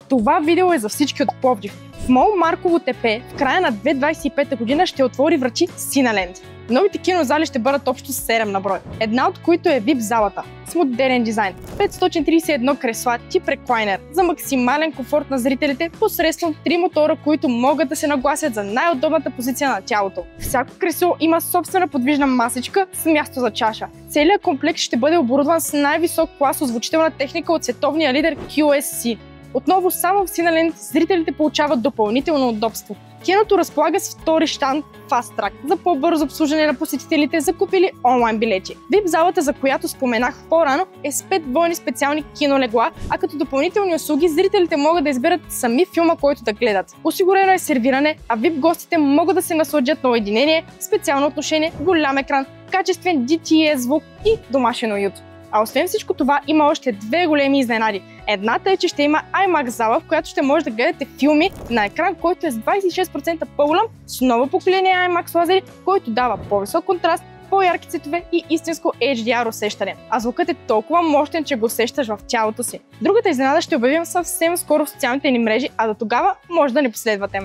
Това видео е за всички от Пловдив. В МОЛ Марково ТП в края на 2025 година ще отвори врати Cineland. Новите кинозали ще бъдат общо 7 на брой, една от които е VIP залата с модерен дизайн, 531 кресла тип реклайнер за максимален комфорт на зрителите посредством 3 мотора, които могат да се нагласят за най-удобната позиция на тялото. Всяко кресло има собствена подвижна масичка с място за чаша. Целият комплекс ще бъде оборудван с най-висок клас озвучителна техника от световния лидер QSC. Отново само в Cineland зрителите получават допълнително удобство. Киното разполага с втори щанд Fast Track за по-бързо обслужване на посетителите, закупили онлайн билети. VIP залата, за която споменах по-рано, е с 5 двойни специални кинолегла, а като допълнителни услуги зрителите могат да изберат сами филма, който да гледат. Осигурено е сервиране, а VIP гостите могат да се насладят на уединение, специално отношение, голям екран, качествен DTS звук и домашен уют. А освен всичко това има още две големи изненади. Едната е, че ще има IMAX зала, в която ще може да гледате филми на екран, който е с 26% по-голям, с ново поколение IMAX лазери, който дава по-висок контраст, по-ярки цветове и истинско HDR усещане. А звукът е толкова мощен, че го усещаш в тялото си. Другата изненада ще обявим съвсем скоро в социалните ни мрежи, а до тогава може да ни последвате.